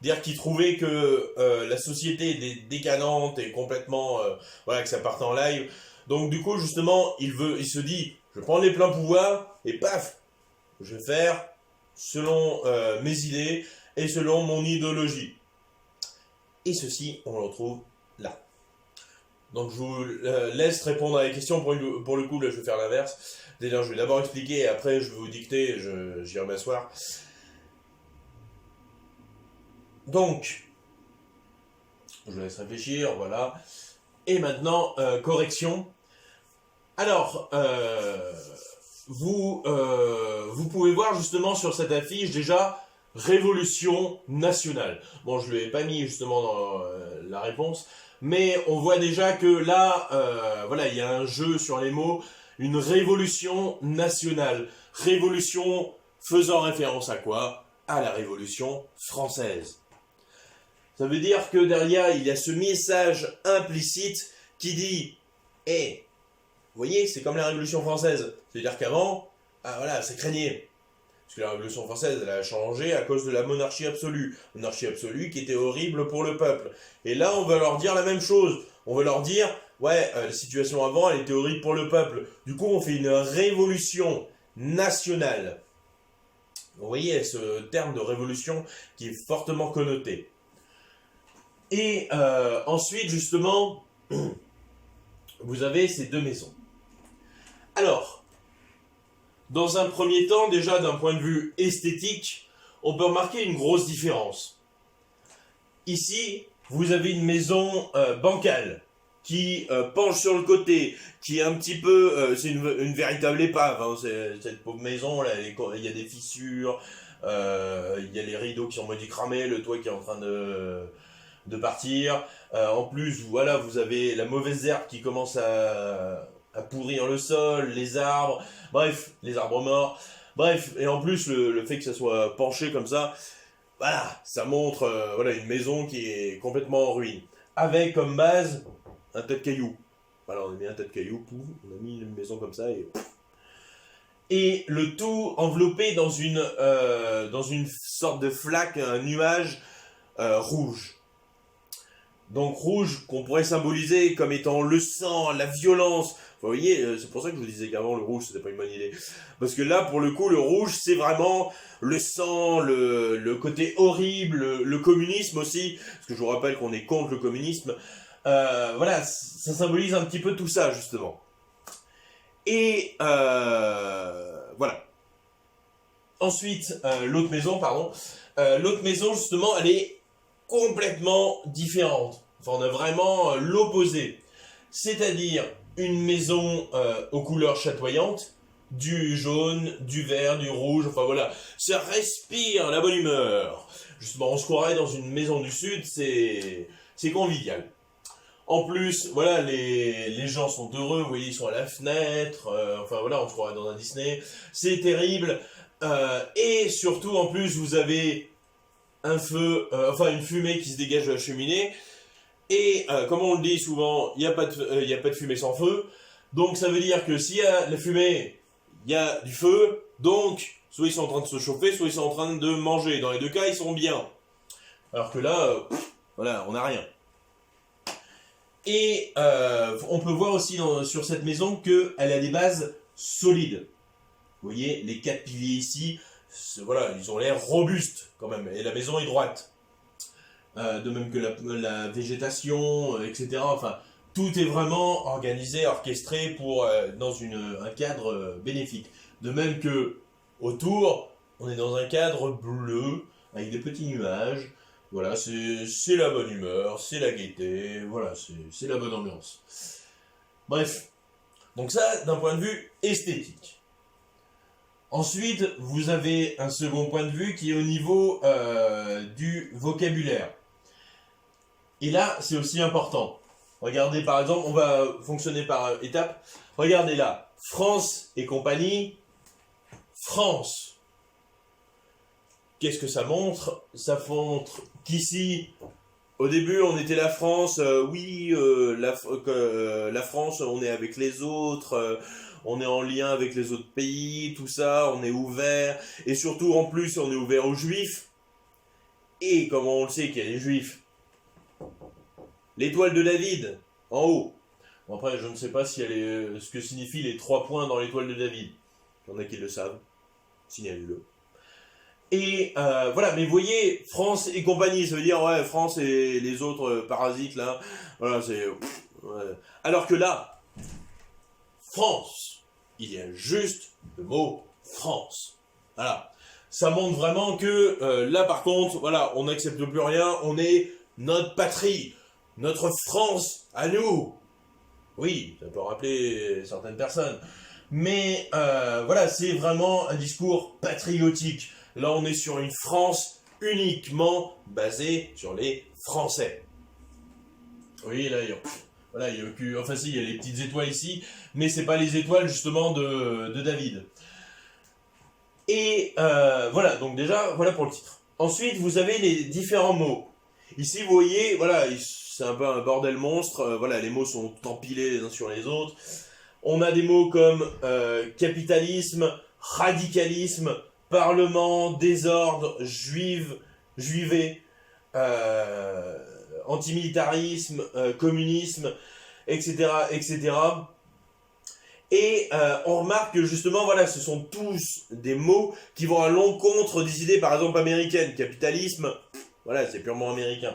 C'est-à-dire qu'il trouvait que la société est décadente et complètement, voilà, que ça parte en live. Donc du coup, justement, il se dit, je prends les pleins pouvoirs et paf, je vais faire selon mes idées et selon mon idéologie. Et ceci, on le retrouve là. Donc je vous laisse répondre à la question, pour le coup, là je vais faire l'inverse. D'ailleurs, je vais d'abord expliquer et après je vais vous dicter et j'irai m'asseoir. Donc, je vous laisse réfléchir, voilà. Et maintenant, correction. Alors, vous pouvez voir justement sur cette affiche déjà Révolution nationale. Bon, je ne l'ai pas mis justement dans la réponse, mais on voit déjà que là, voilà, il y a un jeu sur les mots, une révolution nationale. Révolution faisant référence à quoi? À la Révolution française. Ça veut dire que derrière, il y a ce message implicite qui dit « Eh, vous voyez, c'est comme la Révolution française. » C'est-à-dire qu'avant, ah voilà, ça craignait. Parce que la Révolution française, elle a changé à cause de la monarchie absolue. Monarchie absolue qui était horrible pour le peuple. Et là, on va leur dire la même chose. On va leur dire « Ouais, la situation avant, elle était horrible pour le peuple. Du coup, on fait une révolution nationale. » Vous voyez ce terme de révolution qui est fortement connoté. Et ensuite, justement, vous avez ces deux maisons. Alors, dans un premier temps, déjà d'un point de vue esthétique, on peut remarquer une grosse différence. Ici, vous avez une maison bancale, qui penche sur le côté, qui est un petit peu... c'est une véritable épave, hein, cette pauvre maison, là, il y a des fissures, il y a les rideaux qui sont moitié cramés, le toit qui est en train de partir. En plus, voilà, vous avez la mauvaise herbe qui commence à pourrir le sol, les arbres, bref, les arbres morts. Bref, et en plus, le fait que ça soit penché comme ça, voilà, ça montre voilà, une maison qui est complètement en ruine. Avec comme base un tas de cailloux. Voilà, on a mis un tas de cailloux, pouf, on a mis une maison comme ça et... Et le tout enveloppé dans une sorte de flaque, un nuage rouge. Donc rouge qu'on pourrait symboliser comme étant le sang, la violence. Vous voyez, c'est pour ça que je vous disais qu'avant le rouge c'était pas une bonne idée. Parce que là pour le coup le rouge c'est vraiment le sang, le côté horrible, le communisme aussi. Parce que je vous rappelle qu'on est contre le communisme. Voilà, ça symbolise un petit peu tout ça justement. Et voilà. Ensuite, l'autre maison, pardon. L'autre maison justement elle est complètement différente. Enfin, on a vraiment l'opposé. C'est-à-dire une maison aux couleurs chatoyantes, du jaune, du vert, du rouge, enfin voilà. Ça respire la bonne humeur. Justement, on se croirait dans une maison du Sud, c'est convivial. En plus, voilà, les gens sont heureux, vous voyez, ils sont à la fenêtre, enfin voilà, on se croirait dans un Disney. C'est terrible. Et surtout, en plus, vous avez un feu, enfin une fumée qui se dégage de la cheminée, et comme on le dit souvent, il n'y a pas de fumée sans feu, donc ça veut dire que s'il y a la fumée, il y a du feu, donc soit ils sont en train de se chauffer, soit ils sont en train de manger, dans les deux cas ils sont bien. Alors que là, voilà, on n'a rien. Et on peut voir aussi sur cette maison qu'elle a des bases solides. Vous voyez, les 4 piliers ici, voilà, ils ont l'air robustes quand même, et la maison est droite. De même que la végétation, etc. Enfin, tout est vraiment organisé, orchestré pour dans un cadre bénéfique. De même que autour, on est dans un cadre bleu, avec des petits nuages. Voilà, c'est la bonne humeur, c'est la gaieté, voilà, c'est la bonne ambiance. Bref, donc ça, d'un point de vue esthétique. Ensuite, vous avez un second point de vue qui est au niveau du vocabulaire. Et là, c'est aussi important. Regardez par exemple, on va fonctionner par étapes. Regardez là, France et compagnie, France. Qu'est-ce que ça montre? Ça montre qu'ici, au début, on était la France, la France, on est avec les autres, on est en lien avec les autres pays, tout ça, on est ouvert, et surtout, en plus, on est ouvert aux Juifs. Et comment on le sait qu'il y a des Juifs? L'étoile de David, en haut. Bon, après, je ne sais pas si ce que signifient les 3 points dans l'étoile de David. Il y en a qui le savent. Signalez-le. Et voilà, mais vous voyez, France et compagnie, ça veut dire, ouais, France et les autres parasites, là. Voilà, c'est... Ouais. Alors que là, France, il y a juste le mot France. Voilà. Ça montre vraiment que là, par contre, voilà, on n'accepte plus rien, on est notre patrie. Notre France à nous. Oui, ça peut rappeler certaines personnes. Mais voilà, c'est vraiment un discours patriotique. Là, on est sur une France uniquement basée sur les Français. Oui, là, voilà, il y a enfin si, il y a les petites étoiles ici, mais c'est pas les étoiles justement de David. Et voilà, donc déjà, voilà pour le titre. Ensuite, vous avez les différents mots. Ici, vous voyez, voilà, c'est un peu un bordel monstre. Voilà, les mots sont empilés les uns sur les autres. On a des mots comme capitalisme, radicalisme, parlement, désordre, juivé, antimilitarisme, communisme, etc., etc. Et on remarque que justement, voilà, ce sont tous des mots qui vont à l'encontre des idées, par exemple, américaines. Capitalisme, voilà, c'est purement américain.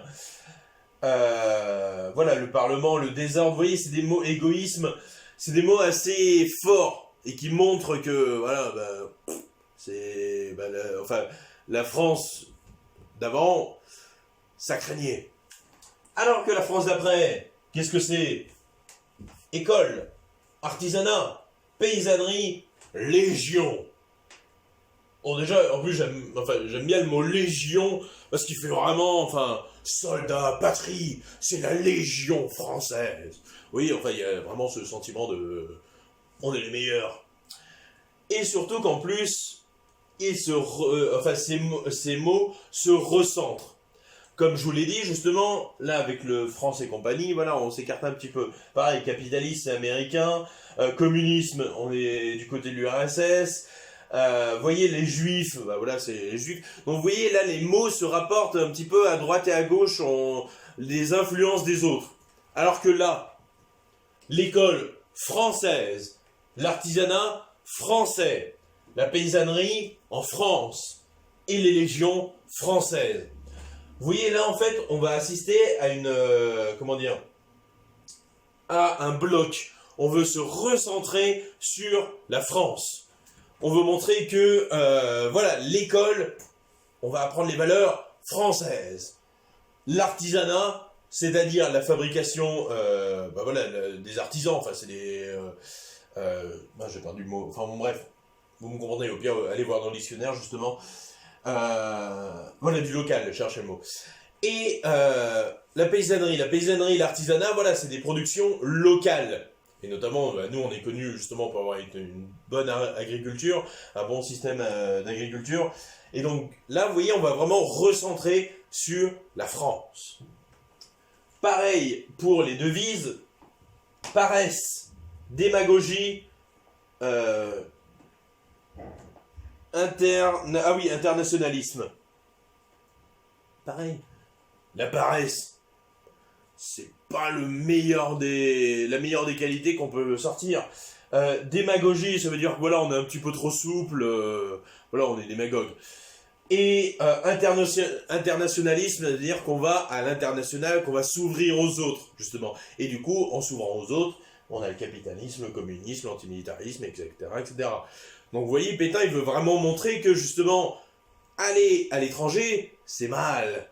Voilà, le Parlement, le désordre, vous voyez, c'est des mots, égoïsme, c'est des mots assez forts et qui montrent que, voilà, c'est, la France d'avant, ça craignait. Alors que la France d'après, qu'est-ce que c'est? École, artisanat, paysannerie, légion. Bon, déjà, en plus, j'aime bien le mot légion, parce qu'il fait vraiment, soldat, patrie, c'est la légion française. Oui, il y a vraiment ce sentiment de, on est les meilleurs. Et surtout qu'en plus, ces mots se recentrent. Comme je vous l'ai dit, justement, là, avec le France et compagnie, voilà, on s'écarte un petit peu. Pareil, capitaliste, c'est américain. Communisme, on est du côté de l'URSS. Vous voyez, les juifs, voilà, c'est les juifs. Donc, vous voyez, là, les mots se rapportent un petit peu à droite et à gauche, les influences des autres. Alors que là, l'école française, l'artisanat français, la paysannerie en France, et les légions françaises. Vous voyez, là, en fait, on va assister à à un bloc. On veut se recentrer sur la France. On veut montrer que, voilà, l'école, on va apprendre les valeurs françaises. L'artisanat, c'est-à-dire la fabrication, des artisans, c'est des... j'ai perdu le mot, bref, vous me comprenez, au pire, allez voir dans le dictionnaire, justement. Voilà, du local, cherchez le mot. Et la paysannerie, l'artisanat, voilà, c'est des productions locales. Et notamment, nous, on est connus justement pour avoir une bonne agriculture, un bon système d'agriculture. Et donc, là, vous voyez, on va vraiment recentrer sur la France. Pareil pour les devises, paresse, démagogie, internationalisme. Pareil. La paresse, c'est pas la meilleure des qualités qu'on peut sortir. Démagogie, ça veut dire que voilà, on est un petit peu trop souple, voilà, on est démagogue. Et internationalisme, c'est-à-dire qu'on va à l'international, qu'on va s'ouvrir aux autres, justement. Et du coup, en s'ouvrant aux autres, on a le capitalisme, le communisme, l'antimilitarisme, etc., etc. Donc vous voyez, Pétain, il veut vraiment montrer que justement, aller à l'étranger, c'est mal.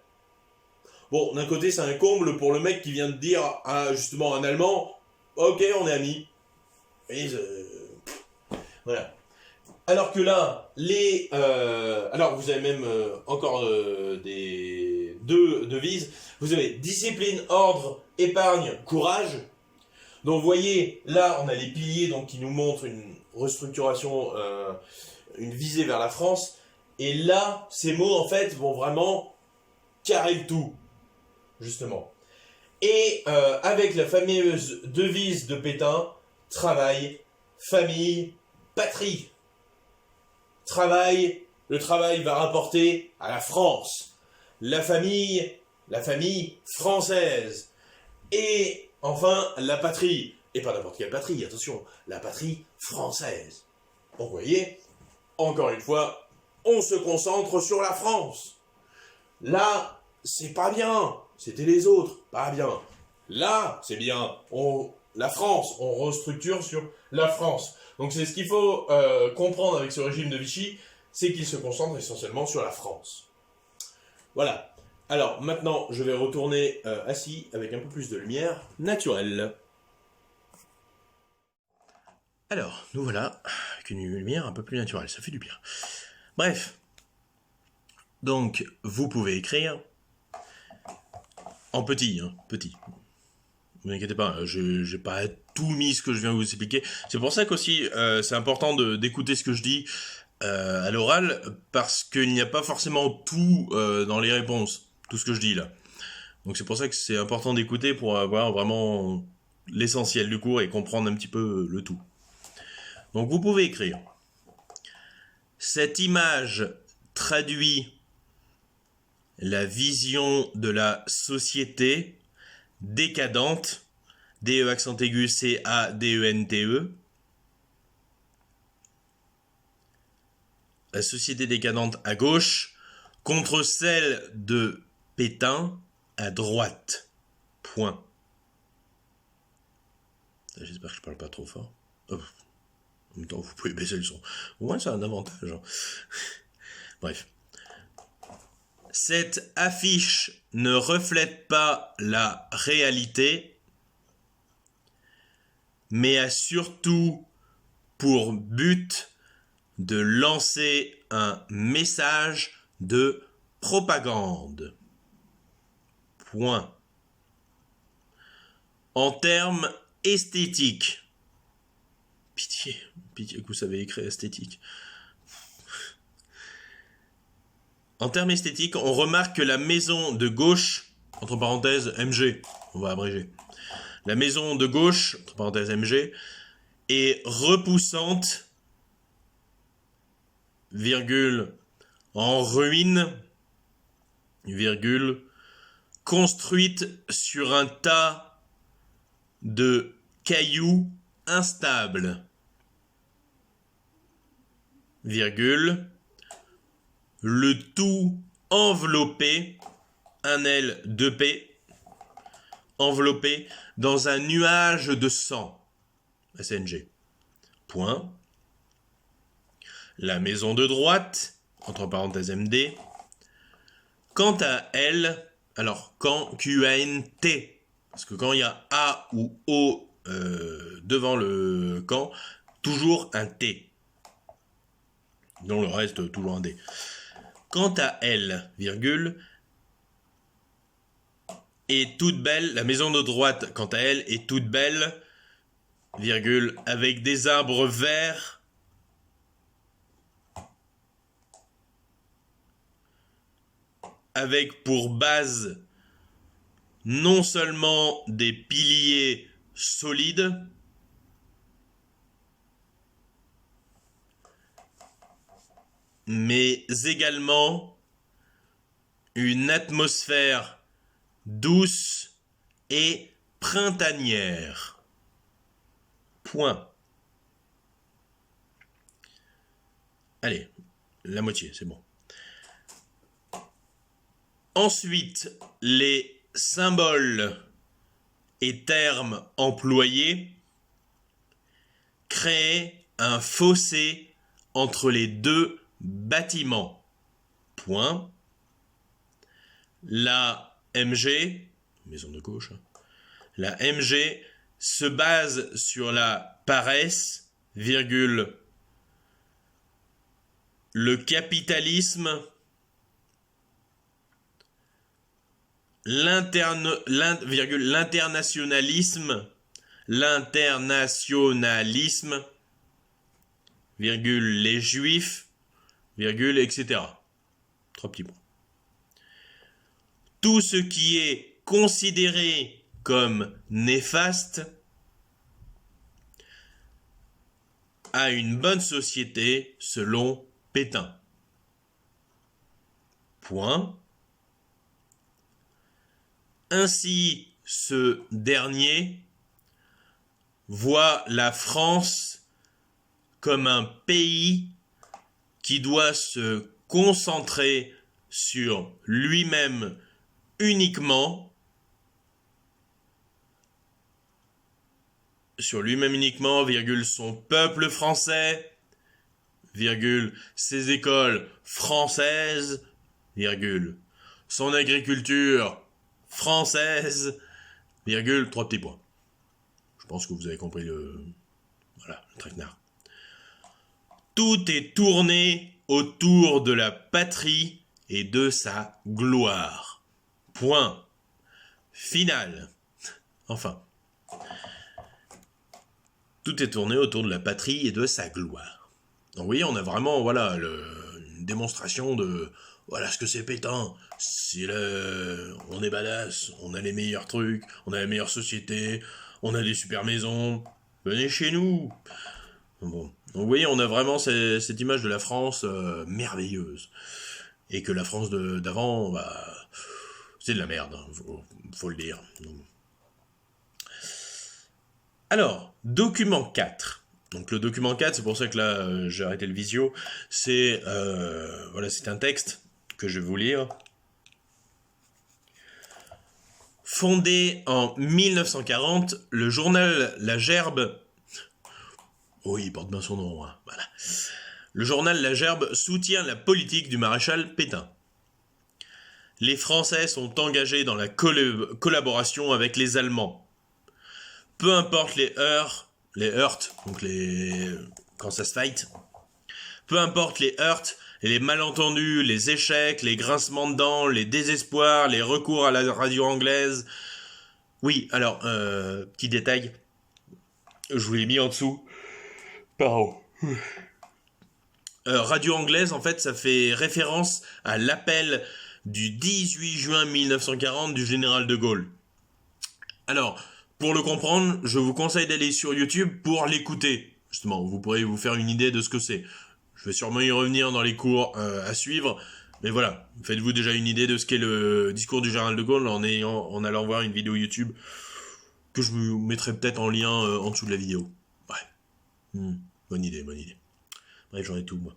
Bon, d'un côté, c'est un comble pour le mec qui vient de dire à justement un Allemand, ok, on est amis. Et voilà. Alors que là, alors vous avez même encore deux devises. Vous avez discipline, ordre, épargne, courage. Donc vous voyez, là on a les piliers donc, qui nous montrent une restructuration, une visée vers la France. Et là, ces mots en fait vont vraiment carrer le tout, justement. Et avec la fameuse devise de Pétain, travail, famille, patrie. Travail, le travail va rapporter à la France. La famille française. Et enfin, la patrie. Et pas n'importe quelle patrie, attention, la patrie française. Donc vous voyez, encore une fois, on se concentre sur la France. Là, c'est pas bien. C'était les autres, pas bien. Là, c'est bien. La France, on restructure sur la France. Donc c'est ce qu'il faut comprendre avec ce régime de Vichy, c'est qu'il se concentre essentiellement sur la France. Voilà. Alors maintenant, je vais retourner assis avec un peu plus de lumière naturelle. Alors, nous voilà avec une lumière un peu plus naturelle, ça fait du bien. Bref. Donc, vous pouvez écrire en petit, hein, petit. Ne vous inquiétez pas, je n'ai pas tout mis ce que je viens de vous expliquer. C'est pour ça qu'aussi, c'est important d'écouter ce que je dis à l'oral, parce qu'il n'y a pas forcément tout dans les réponses, tout ce que je dis là. Donc c'est pour ça que c'est important d'écouter pour avoir vraiment l'essentiel du cours et comprendre un petit peu le tout. Donc vous pouvez écrire. Cette image traduit la vision de la société décadente, D-E accent aigu C-A-D-E-N-T-E. La société décadente à gauche contre celle de Pétain à droite. Point. J'espère que je parle pas trop fort. Oh. En même temps, vous pouvez baisser le son. Au moins, c'est un avantage. Hein. Bref. Cette affiche ne reflète pas la réalité, mais a surtout pour but de lancer un message de propagande. Point. En termes esthétiques, pitié que vous savez écrire esthétique. En termes esthétiques, on remarque que la maison de gauche, entre parenthèses MG, on va abréger. La maison de gauche, entre parenthèses MG, est repoussante, virgule, en ruine, virgule, construite sur un tas de cailloux instables, virgule, le tout enveloppé, un L, 2P, enveloppé dans un nuage de sang, SNG. Point. La maison de droite, entre parenthèses MD, quant à elle, alors quand QANT, parce que quand il y a A ou O devant le quand, toujours un T. Dans le reste, toujours un D. Quant à elle, virgule, est toute belle, la maison de droite, quant à elle, est toute belle, virgule, avec des arbres verts, avec pour base non seulement des piliers solides, mais également une atmosphère douce et printanière. Point. Allez, la moitié, c'est bon. Ensuite, les symboles et termes employés créent un fossé entre les deux bâtiments. Point. La MG, maison de gauche, la MG se base sur la paresse, virgule, le capitalisme l'internationalisme, les juifs, etc. 3 petits points. Tout ce qui est considéré comme néfaste à une bonne société selon Pétain. Point. Ainsi, ce dernier voit la France comme un pays qui doit se concentrer sur lui-même uniquement, son peuple français, ses écoles françaises, son agriculture française, 3 petits points. Je pense que vous avez compris le traquenard. Tout est tourné autour de la patrie et de sa gloire. Point final. Enfin, tout est tourné autour de la patrie et de sa gloire. Donc oui, on a vraiment une démonstration de ce que c'est Pétain. On est badass, on a les meilleurs trucs, on a la meilleure société, on a des super maisons. Venez chez nous. Bon. Donc vous voyez, on a vraiment cette image de la France merveilleuse. Et que la France d'avant, c'est de la merde, hein, faut le dire. Alors, document 4. Donc le document 4, c'est pour ça que là, j'ai arrêté le visio. C'est un texte que je vais vous lire. Fondé en 1940, le journal La Gerbe... Oui, il porte bien son nom, hein, voilà. Le journal La Gerbe soutient la politique du maréchal Pétain. Les Français sont engagés dans la collaboration avec les Allemands. Peu importe les heurts, donc quand ça se fight, peu importe les heurts, les malentendus, les échecs, les grincements de dents, les désespoirs, les recours à la radio anglaise. Oui, alors, petit détail, je vous l'ai mis en dessous. Pardon. Radio anglaise, en fait, ça fait référence à l'appel du 18 juin 1940 du général de Gaulle. Alors, pour le comprendre, je vous conseille d'aller sur YouTube pour l'écouter. Justement, vous pourrez vous faire une idée de ce que c'est. Je vais sûrement y revenir dans les cours à suivre. Mais voilà, faites-vous déjà une idée de ce qu'est le discours du général de Gaulle en allant voir une vidéo YouTube que je vous mettrai peut-être en lien en dessous de la vidéo. Ouais. Bonne idée. Bref, j'en ai tout, moi.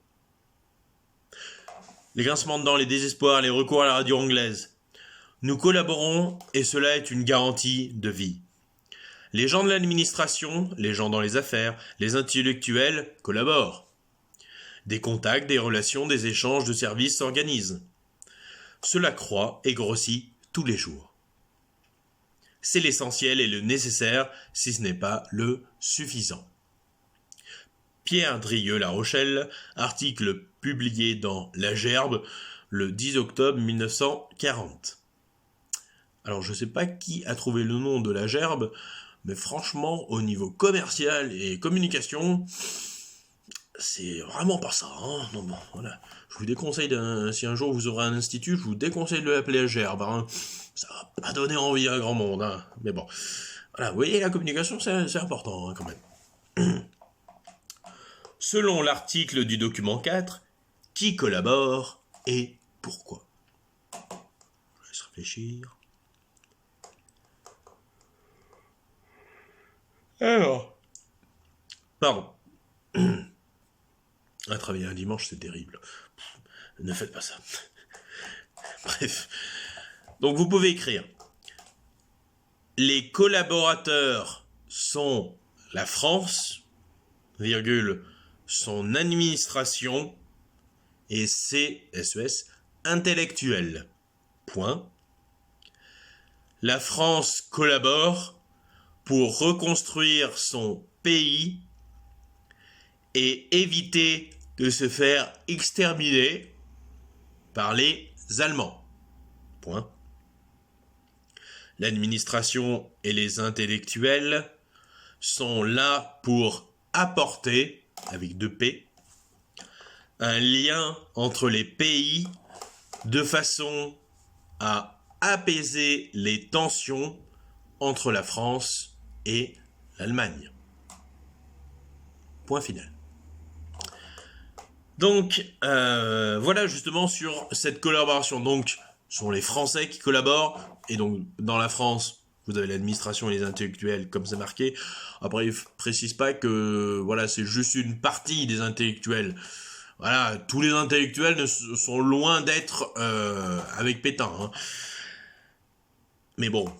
Les grincements de dents, les désespoirs, les recours à la radio anglaise. Nous collaborons et cela est une garantie de vie. Les gens de l'administration, les gens dans les affaires, les intellectuels collaborent. Des contacts, des relations, des échanges de services s'organisent. Cela croît et grossit tous les jours. C'est l'essentiel et le nécessaire, si ce n'est pas le suffisant. Pierre Drieux-La Rochelle, article publié dans La Gerbe le 10 octobre 1940. Alors je sais pas qui a trouvé le nom de La Gerbe, mais franchement, au niveau commercial et communication, c'est vraiment pas ça. Hein, non, voilà. Je vous déconseille, si un jour vous aurez un institut, je vous déconseille de l'appeler La Gerbe. Hein. Ça va pas donner envie à grand monde. Hein. Mais bon, voilà, vous voyez, la communication, c'est important hein, quand même. Selon l'article du document 4, qui collabore et pourquoi? Je laisse réfléchir. Alors, pardon. Travailler un dimanche, c'est terrible. Ne faites pas ça. Bref. Donc vous pouvez écrire. Les collaborateurs sont la France, son administration et ses intellectuels. Point. La France collabore pour reconstruire son pays et éviter de se faire exterminer par les Allemands. Point. L'administration et les intellectuels sont là pour apporter, avec 2 P, un lien entre les pays de façon à apaiser les tensions entre la France et l'Allemagne. Point final. Donc, voilà justement sur cette collaboration. Donc, ce sont les Français qui collaborent. Et donc, dans la France, vous avez l'administration et les intellectuels, comme c'est marqué. Après, ils ne précisent pas que voilà, c'est juste une partie des intellectuels. Voilà, tous les intellectuels sont loin d'être avec Pétain. Hein. Mais bon,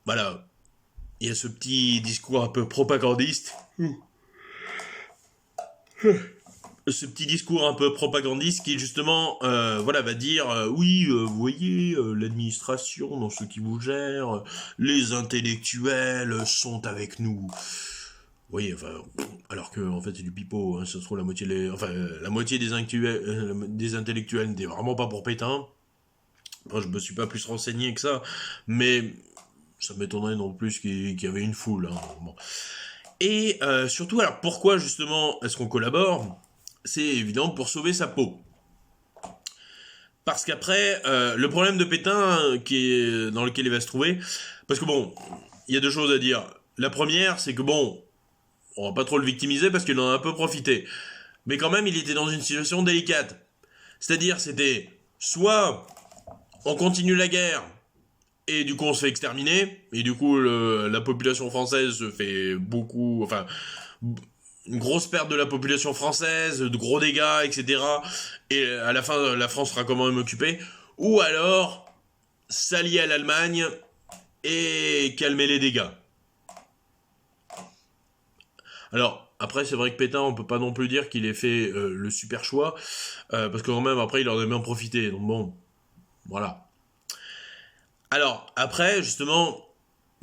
voilà. Il y a ce petit discours un peu propagandiste. Ce petit discours un peu propagandiste qui justement voilà, va dire oui, vous voyez, l'administration, dans ceux qui vous gèrent, les intellectuels sont avec nous. Vous voyez, enfin, alors que en fait c'est du pipeau, hein, ça se trouve la moitié des intellectuels n'étaient vraiment pas pour Pétain. Enfin, je me suis pas plus renseigné que ça, mais ça m'étonnerait non plus qu'il y avait une foule. Hein, bon. Et surtout, alors pourquoi justement est-ce qu'on collabore ? C'est évident pour sauver sa peau. Parce qu'après, le problème de Pétain, dans lequel il va se trouver, parce que bon, il y a 2 choses à dire. La première, c'est que bon, on va pas trop le victimiser parce qu'il en a un peu profité. Mais quand même, il était dans une situation délicate. C'est-à-dire, c'était soit on continue la guerre, et du coup on se fait exterminer, et du coup la population française se fait beaucoup, enfin, une grosse perte de la population française, de gros dégâts, etc. Et à la fin, la France sera quand même occupée. Ou alors, s'allier à l'Allemagne et calmer les dégâts. Alors, après, c'est vrai que Pétain, on peut pas non plus dire qu'il ait fait le super choix, parce que quand même, après, il en a bien profité. Donc bon, voilà. Alors, après, justement,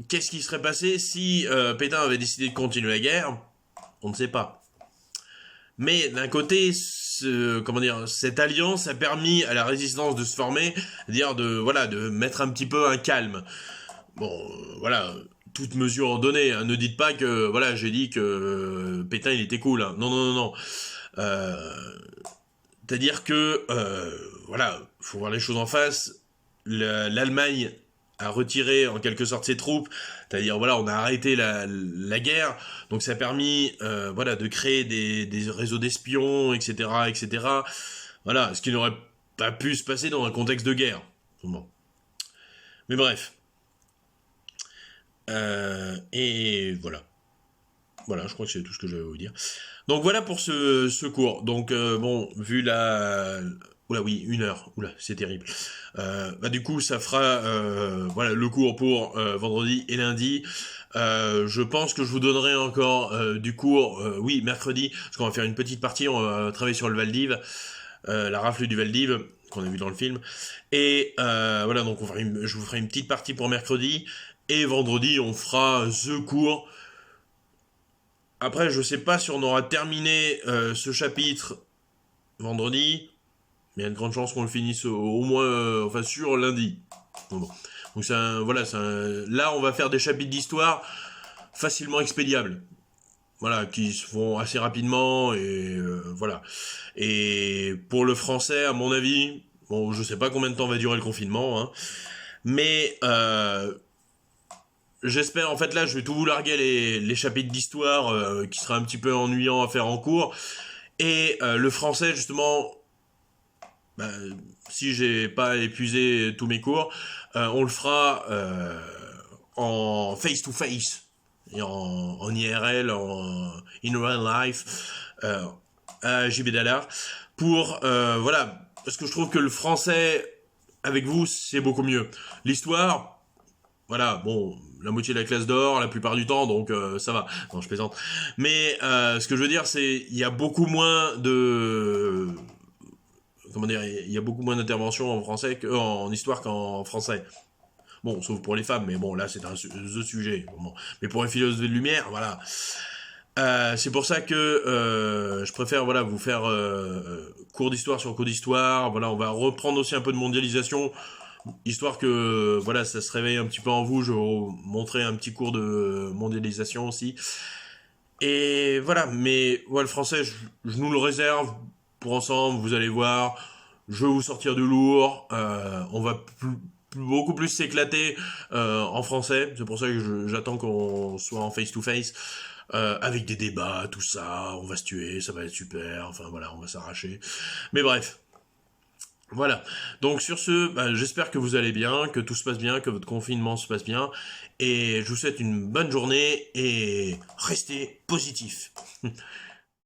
qu'est-ce qui serait passé si Pétain avait décidé de continuer la guerre ? On ne sait pas. Mais d'un côté, cette alliance a permis à la résistance de se former, c'est-à-dire de mettre un petit peu un calme. Bon, voilà, toute mesure donnée. Hein. Ne dites pas que, voilà, j'ai dit que Pétain il était cool. Hein. Non, non, non, non. C'est-à-dire que, voilà, faut voir les choses en face. L'Allemagne a retiré en quelque sorte ses troupes, c'est-à-dire voilà, on a arrêté la guerre, donc ça a permis voilà, de créer des réseaux d'espions, etc., etc. Voilà, ce qui n'aurait pas pu se passer dans un contexte de guerre. Bon. Mais bref. Et voilà. Voilà, je crois que c'est tout ce que j'avais à vous dire. Donc voilà pour ce cours. Donc bon, vu la... Oula oui, 1 heure. Oula, c'est terrible. Du coup, ça fera voilà, le cours pour vendredi et lundi. Je pense que je vous donnerai encore du cours, oui, mercredi, parce qu'on va faire une petite partie, on va travailler sur le Val d'Ive, la rafle du Val d'Ive, qu'on a vu dans le film. Et voilà, donc je vous ferai une petite partie pour mercredi. Et vendredi, on fera The cours. Après, je sais pas si on aura terminé ce chapitre vendredi, mais il y a de grandes chances qu'on le finisse au moins, enfin sur lundi. Bon. Donc voilà, là on va faire des chapitres d'histoire facilement expédiables. Voilà, qui se font assez rapidement et voilà. Et pour le français, à mon avis, bon, je sais pas combien de temps va durer le confinement, hein, mais j'espère, en fait, là, je vais tout vous larguer les chapitres d'histoire qui sera un petit peu ennuyant à faire en cours. Et le français, justement, si j'ai pas épuisé tous mes cours, on le fera en face-to-face, et en IRL, en in real life, à JB Dallard, pour, voilà, parce que je trouve que le français, avec vous, c'est beaucoup mieux. L'histoire, voilà, bon, la moitié de la classe dort la plupart du temps, donc ça va. Non, je plaisante. Mais ce que je veux dire, c'est il y a beaucoup moins de... Comment dire, il y a beaucoup moins d'interventions en français en histoire qu'en français. Bon, sauf pour les femmes, mais bon, là, c'est un sujet. Bon. Mais pour les philosophes de lumière, voilà. C'est pour ça que je préfère voilà, vous faire cours d'histoire sur cours d'histoire. Voilà, on va reprendre aussi un peu de mondialisation. histoire que voilà, ça se réveille un petit peu en vous, je vais vous montrer un petit cours de mondialisation aussi. Et voilà, mais ouais, le français, je nous le réserve pour ensemble, vous allez voir, je vais vous sortir du lourd, on va beaucoup plus s'éclater en français, c'est pour ça que j'attends qu'on soit en face-to-face, avec des débats, tout ça, on va se tuer, ça va être super, enfin voilà, on va s'arracher. Mais bref, voilà. Donc sur ce, bah, j'espère que vous allez bien, que tout se passe bien, que votre confinement se passe bien. Et je vous souhaite une bonne journée et restez positif.